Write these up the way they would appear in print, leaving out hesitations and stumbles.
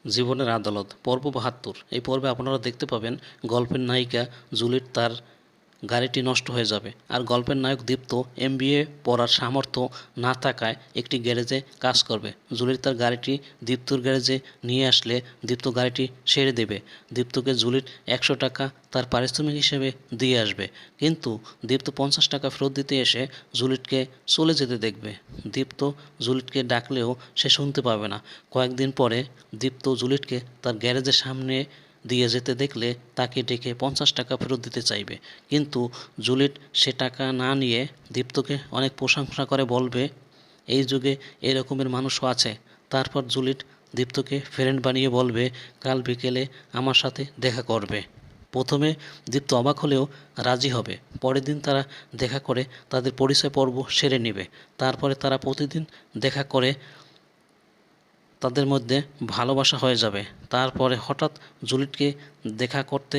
জীবনের আদালত পর্ব ৭২। এই পর্বে আপনারা দেখতে পাবেন গল্পের নায়িকা জুলির তার গাড়িটি নষ্ট হয়ে যাবে, আর গল্পের নায়ক দীপ্ত এমবিএ পড়ার সামর্থ্য না থাকায় একটি গ্যারেজে কাজ করবে। জুলির তার গাড়িটি দীপ্তর গ্যারেজে নিয়ে আসলে দীপ্ত গাড়িটি সেরে দেবে। দীপ্তকে জুলির ১০০ টাকা তার পারিশ্রমিক হিসেবে দিয়ে আসবে, কিন্তু দীপ্ত ৫০ টাকা ফেরত দিতে এসে জুলিটকে চলে যেতে দেখবে। দীপ্ত জুলিটকে ডাকলেও সে শুনতে পাবে না। কয়েকদিন পরে দীপ্ত জুলিটকে তার গ্যারেজের সামনে দিয়ে যেতে দেখলে তাকে ডেকে ৫০ টাকা ফেরত দিতে চাইবে, কিন্তু জুলিট সে টাকা না নিয়ে দীপ্তকে অনেক প্রশংসা করে বলবে, এই যুগে এই রকমের মানুষও আছে। তারপর জুলিট দীপ্তকে ফ্রেন্ড বানিয়ে বলবে, কাল বিকেলে আমার সাথে দেখা করবে। প্রথমে দীপ্ত অবাক হলেও রাজি হবে। পরের দিন তারা দেখা করে তাদের পরিচয় পর্ব সেরে নেবে। তারপরে তারা প্রতিদিন দেখা করে তাদের মধ্যে ভালোবাসা হয়ে যাবে। তারপরে হঠাৎ জুলিটকে দেখা করতে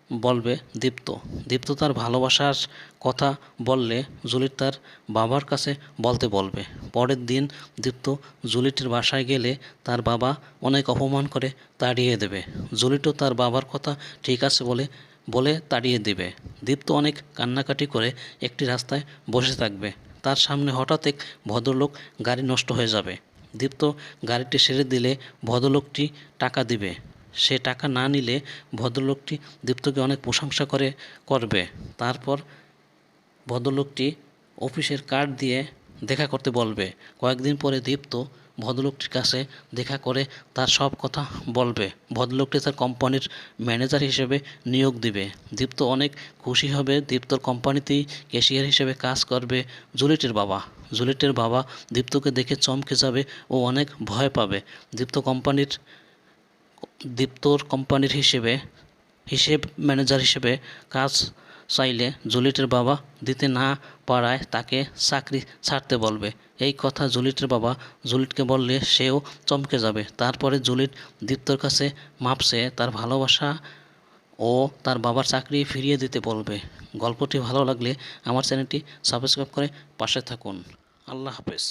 বলবে দীপ্ত। দীপ্ত তার ভালোবাসার কথা বললে জুলিট তার বাবার কাছে বলতে বলবে। পরের দিন দীপ্ত জুলিটের বাসায় গেলে তার বাবা অনেক অপমান করে তাড়িয়ে দেবে। জুলিটও তার বাবার কথা ঠিক আছে বলে তাড়িয়ে দেবে। দীপ্ত অনেক কান্নাকাটি করে একটি রাস্তায় বসে থাকবে। তার সামনে হঠাৎ এক ভদ্রলোক গাড়ি নষ্ট হয়ে যাবে। দীপ্ত গাড়িটি সেরে দিলে ভদ্রলোকটি টাকা দিবে। সে টাকা না নিলে ভদ্রলোকটি দীপ্তকে অনেক প্রশংসা করবে। তারপর ভদ্রলোকটি অফিসের কার্ড দিয়ে দেখা করতে বলবে। কয়েকদিন পরে দীপ্ত ভদ্রলোকটির কাছে দেখা করে তার সব কথা বলবে। ভদ্রলোকটি তার কোম্পানির ম্যানেজার হিসেবে নিয়োগ দিবে। দীপ্ত অনেক খুশি হবে। দীপ্তর কোম্পানিতেই ক্যাশিয়ার হিসেবে কাজ করবে জুলিটের বাবা। জুলিটের বাবা দীপ্তকে দেখে চমকে যাবে ও অনেক ভয় পাবে। দীপ্তর কোম্পানির হিসেব ম্যানেজার হিসেবে কাজ চাইলে জুলিটের বাবা দিতে না পারায় তাকে চাকরি ছাড়তে বলবে। এই কথা জুলিটের বাবা জুলিটকে বললে সেও চমকে যাবে। তারপরে জুলিট দীপ্তর কাছে মাপ চেয়ে তার ভালোবাসা ও তার বাবার চাকরি ফিরিয়ে দিতে বলবে। গল্পটি ভালো লাগলে আমার চ্যানেলটি সাবস্ক্রাইব করে পাশে থাকুন। আল্লাহ হাফেজ।